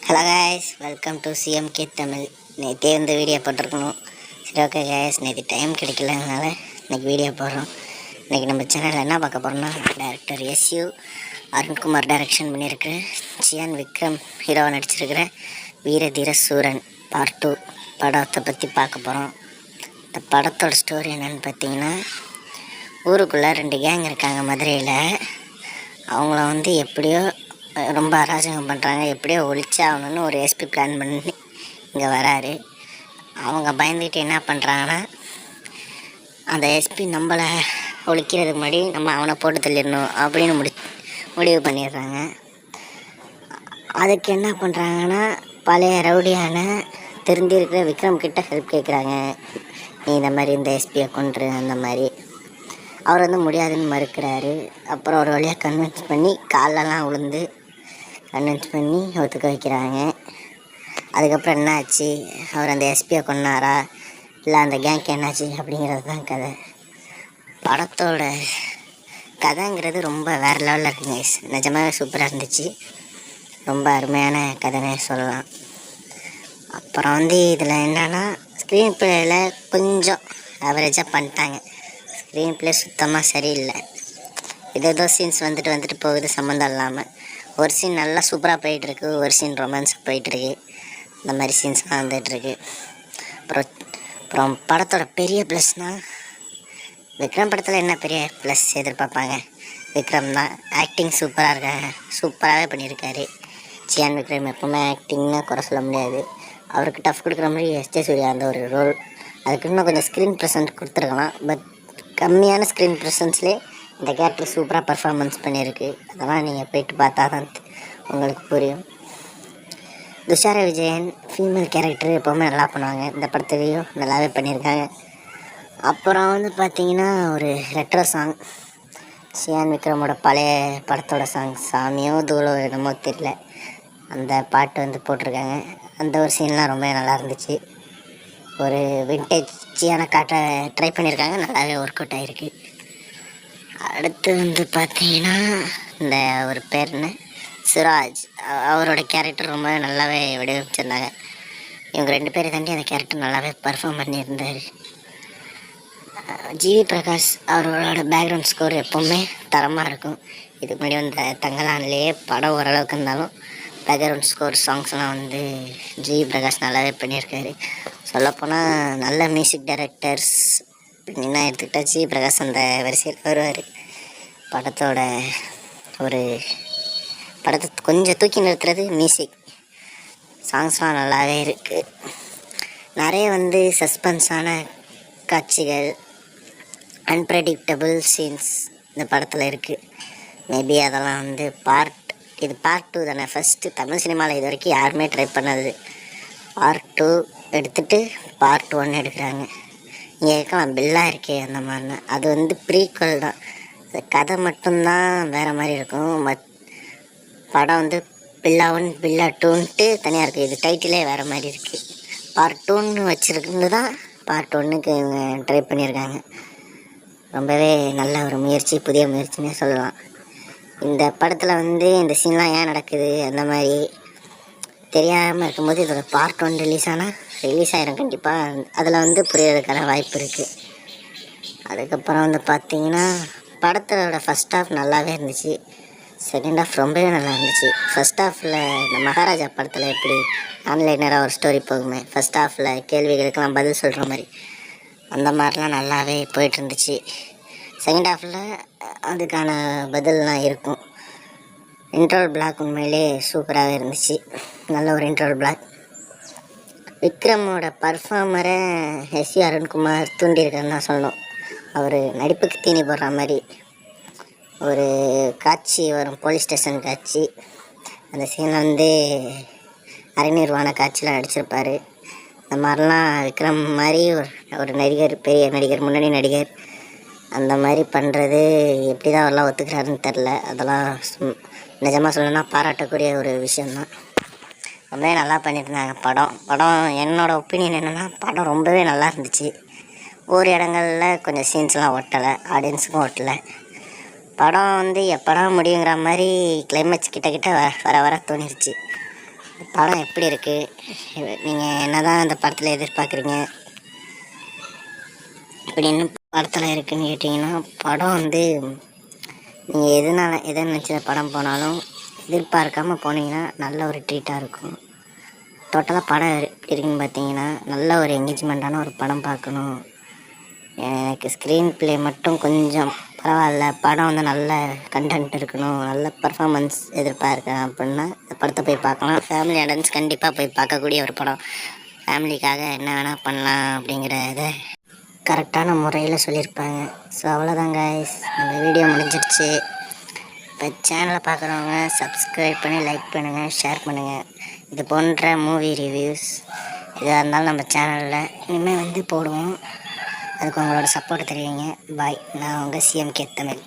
Hello guys, welcome to CMK Tamil. நேற்றே வந்து video போட்டிருக்கணும். சரி, ஓகே கைஸ், நேற்று டைம் கிடைக்கல, அதனால் இன்றைக்கி வீடியோ போடுறோம். இன்றைக்கி நம்ம சேனலில் என்ன பார்க்க போகிறோம்னா, டேரக்டர் எஸ்யூ அருண்குமார் டைரக்ஷன் பண்ணியிருக்கிற சியான் விக்ரம் ஹீரோவை நடிச்சிருக்கிற வீர தீர சூரன் பார்ட் 2 படத்தை பற்றி பார்க்க போகிறோம். இந்த படத்தோட ஸ்டோரி என்னென்னு பார்த்தீங்கன்னா, ஊருக்குள்ளே 2 கேங் இருக்காங்க மதுரையில். அவங்கள வந்து எப்படியோ ரொம்ப அராஜகம் பண்ணுறாங்க. எப்படியோ ஒழிச்சாகணுன்னு ஒரு எஸ்பி பிளான் பண்ணி இங்கே வராரு. அவங்க பயந்துக்கிட்டு என்ன பண்ணுறாங்கன்னா, அந்த எஸ்பி நம்மளை ஒழிக்கிறதுக்கு முன்னாடி நம்ம அவனை போட்டு தள்ளிடணும் அப்படின்னு முடிவு பண்ணிடுறாங்க. அதுக்கு என்ன பண்ணுறாங்கன்னா, பழைய ரவுடியான தெரிஞ்சிருக்கிற விக்ரம் கிட்ட ஹெல்ப் கேட்குறாங்க. நீ இந்த மாதிரி இந்த எஸ்பியை கொன்று அந்த மாதிரி. அவர் வந்து முடியாதுன்னு மறுக்கிறாரு. அப்புறம் ஒரு வழியாக கன்வின்ஸ் பண்ணி காலெல்லாம் விழுந்து கன்வின்ஸ் பண்ணி ஒத்துக்க வைக்கிறாங்க. அதுக்கப்புறம் என்ன ஆச்சு, அவர் அந்த எஸ்பியை கொன்னாரா இல்லை அந்த கேங்க்கு என்னாச்சு அப்படிங்கிறது தான் கதை. படத்தோட கதைங்கிறது ரொம்ப வேறு லெவலில் இருக்குங்க. நிஜமாகவே சூப்பராக இருந்துச்சு. ரொம்ப அருமையான கதைனே சொல்லலாம். அப்புறம் வந்து இதில் என்னென்னா, ஸ்க்ரீன் பிளேயில் கொஞ்சம் ஆவரேஜாக பண்ணிட்டாங்க. ஸ்க்ரீன் பிளே சுத்தமாக சரியில்லை. ஏதோ சீன்ஸ் வந்துட்டு போகுது சம்மந்தம் இல்லாமல். ஒரு சீன் நல்லா சூப்பராக போயிட்டுருக்கு, ஒரு சீன் ரொமான்ஸாக போயிட்டுருக்கு. இந்த மாதிரி சீன்ஸ்லாம் வந்துட்டுருக்கு. அப்புறம் படத்தோட பெரிய ப்ளஸ்னால், விக்ரம் படத்தில் என்ன பெரிய ப்ளஸ் எதிர்பார்ப்பாங்க, விக்ரம் தான். ஆக்டிங் சூப்பராகவே பண்ணியிருக்காரு. சியான் விக்ரம் எப்போவுமே ஆக்டிங்னா குறை சொல்ல முடியாது. அவருக்கு டஃப் கொடுக்குற மாதிரி எஸ்ஜே சூர்யா அந்த ஒரு ரோல். அதுக்கு இன்னும் கொஞ்சம் ஸ்க்ரீன் ப்ரெசன்ட் கொடுத்துருக்கலாம். பட் கம்மியான ஸ்க்ரீன் ப்ரெசன்ஸ்லேயே இந்த கேரக்டர் சூப்பராக பர்ஃபார்மன்ஸ் பண்ணியிருக்கு. அதெல்லாம் நீங்கள் போயிட்டு பார்த்தா தான் உங்களுக்கு புரியும். துஷாரா விஜயன் ஃபீமேல் கேரக்டர் எப்போவுமே நல்லா பண்ணுவாங்க. இந்த படத்துலேயும் நல்லாவே பண்ணியிருக்காங்க. அப்புறம் வந்து பார்த்திங்கன்னா, ஒரு ரெட்ரோ சாங், சியான் விக்ரமோட பழைய படத்தோட சாங், சாமியோ தூளோ என்னமோ தெரியல, அந்த பாட்டு வந்து போட்டிருக்காங்க. அந்த ஒரு சீன்லாம் ரொம்ப நல்லா இருந்துச்சு. ஒரு விண்டேஜியான காட்ட ட்ரை பண்ணியிருக்காங்க. நல்லாவே ஒர்க் அவுட் ஆகிருக்கு. அடுத்து வந்து பார்த்திங்கன்னா, இந்த ஒரு பேர் என்ன, சிராஜ், அவரோட கேரக்டர் ரொம்ப நல்லாவே வடிவமைச்சிருந்தாங்க. இவங்க 2 பேரை தாண்டி அந்த கேரக்டர் நல்லாவே பர்ஃபார்ம் பண்ணியிருந்தார். ஜிவி பிரகாஷ் அவரோட பேக்ரவுண்ட் ஸ்கோர் எப்போவுமே தரமாக இருக்கும். இதுக்கு முன்னாடி வந்த தங்கலான்லேயே படம் ஓரளவுக்கு இருந்தாலும் பேக்ரவுண்ட் ஸ்கோர் சாங்ஸ்லாம் வந்து ஜிவி பிரகாஷ் நல்லாவே பண்ணியிருக்காரு. சொல்லப்போனால் நல்ல மியூசிக் டைரக்டர்ஸ் என்ன எடுத்துக்கிட்டால் ஜிவி பிரகாஷ் அந்த வரிசையில் வருவார். படத்தை கொஞ்சம் தூக்கி நிறுத்துறது மியூசிக். சாங்ஸ்லாம் நல்லாவே இருக்குது. நிறைய வந்து சஸ்பென்ஸான காட்சிகள், அன்பிரடிக்டபிள் சீன்ஸ் இந்த படத்தில் இருக்குது. மேபி அதெல்லாம் வந்து இது பார்ட் 2 தானே. ஃபஸ்ட்டு தமிழ் சினிமாவில் இது வரைக்கும் யாருமே ட்ரை பண்ணது. பார்ட் 2 எடுத்துகிட்டு பார்ட் 1 எடுக்கிறாங்க. இங்கே இருக்கலாம் பில்லாக இருக்கே அந்த மாதிரினா, அது வந்து ப்ரீக்வல் தான். கதை மட்டும்தான் வேறு மாதிரி இருக்கும். படம் வந்து பில்லா 1 பில்லா 2ன்ட்டு தனியாக இருக்குது. இது டைட்டிலே வேறு மாதிரி இருக்குது. பார்ட் 2ன்னு வச்சுருந்து தான் பார்ட் 1க்கு இவங்க ட்ரை பண்ணியிருக்காங்க. ரொம்பவே நல்ல ஒரு முயற்சி, புதிய முயற்சின்னு சொல்லலாம். இந்த படத்தில் வந்து இந்த சீன்லாம் ஏன் நடக்குது அந்த மாதிரி தெரியாமல் இருக்கும்போது இதோட பார்ட் 1 ரிலீஸ் ஆகிடும் கண்டிப்பாக. அதில் வந்து புரியறதுக்கான வாய்ப்பு இருக்குது. அதுக்கப்புறம் வந்து பார்த்திங்கன்னா, படத்தோட ஃபஸ்ட் ஹாஃப் நல்லாவே இருந்துச்சு. செகண்ட் ஹாஃப் ரொம்பவே நல்லா இருந்துச்சு. ஃபஸ்ட் ஹாஃபில் இந்த மகாராஜா படத்தில் எப்படி ஆன்லைனராக ஒரு ஸ்டோரி போகுமே, ஃபஸ்ட் ஹாஃபில் கேள்விகளுக்கெல்லாம் பதில் சொல்கிற மாதிரி, அந்த மாதிரிலாம் நல்லாவே போயிட்டு இருந்துச்சு. செகண்ட் ஹாஃபில் அதுக்கான பதிலெலாம் இருக்கும். இன்ட்ரோல் பிளாக் உண்மையிலே சூப்பராகவே இருந்துச்சு. நல்ல ஒரு இன்ட்ரோல் பிளாக். விக்ரமோட பர்ஃபார்மரை எஸ்யூ அருண்குமார் தூண்டியிருக்காருன்னு தான் சொல்லணும். அவர் நடிப்புக்கு தீனி போடுற மாதிரி ஒரு காட்சி வரும், போலீஸ் ஸ்டேஷன் காட்சி. அந்த சீனில் வந்து அரைநிர்வாண காட்சியில் நடிச்சிருப்பார். அந்த மாதிரிலாம் விக்ரம் மாதிரி ஒரு நடிகர், பெரிய நடிகர், முன்னணி நடிகர் அந்த மாதிரி பண்ணுறது எப்படி தான் அவரெல்லாம் ஒத்துக்கிறாருன்னு தெரில. அதெல்லாம் நிஜமாக சொல்லணும்னா பாராட்டக்கூடிய ஒரு விஷயந்தான். ரொம்பவே நல்லா பண்ணியிருந்தாங்க. படம் என்னோடய ஒப்பீனியன் என்னென்னா, படம் ரொம்பவே நல்லா இருந்துச்சு. ஒரு இடங்களில் கொஞ்சம் சீன்ஸ்லாம் ஒட்டலை, ஆடியன்ஸுக்கும் ஒட்டலை. படம் வந்து எப்படா முடியுங்கிற மாதிரி கிளைமேக்ஸ் கிட்ட வர தோணிருச்சு. படம் எப்படி இருக்குது, நீங்கள் என்ன தான் அந்த படத்தில் எதிர்பார்க்குறீங்க அப்படின்னு படத்தில் இருக்குதுன்னு கேட்டிங்கன்னா, படம் வந்து நீங்கள் எதை நினச்ச படம் போனாலும் எதிர்பார்க்காம போனீங்கன்னா நல்ல ஒரு ட்ரீட்டாக இருக்கும். டோட்டலாக படம் எப்படி இருக்குன்னு பார்த்தீங்கன்னா, நல்ல ஒரு என்கேஜ்மெண்ட்டான ஒரு படம் பார்க்கணும். எனக்கு ஸ்க்ரீன் ப்ளே மட்டும் கொஞ்சம் பரவாயில்ல, படம் வந்து நல்ல கண்டென்ட் இருக்கணும், நல்ல பர்ஃபார்மன்ஸ் எதிர்பார்க்கேன் அப்படின்னா இந்த படத்தை போய் பார்க்கலாம். ஃபேமிலி ஆடியன்ஸ் கண்டிப்பாக போய் பார்க்கக்கூடிய ஒரு படம். ஃபேமிலிக்காக என்ன வேணால் பண்ணலாம் அப்படிங்கிறத கரெக்டான முறையில் சொல்லியிருப்பாங்க. ஸோ அவ்வளோதான் கைஸ், நம்ம வீடியோ முடிஞ்சிடுச்சு. இப்போ சேனலை பார்க்குறவங்க சப்ஸ்கிரைப் பண்ணி லைக் பண்ணுங்கள், ஷேர் பண்ணுங்கள். இது போன்ற மூவி ரிவ்யூஸ் எதாக இருந்தாலும் நம்ம சேனலில் இனிமேல் வந்து போடுவோம். அதுக்கு உங்களோட சப்போர்ட் தெரிவிங்க. பாய். நான் உங்கள் CMK தமிழ்.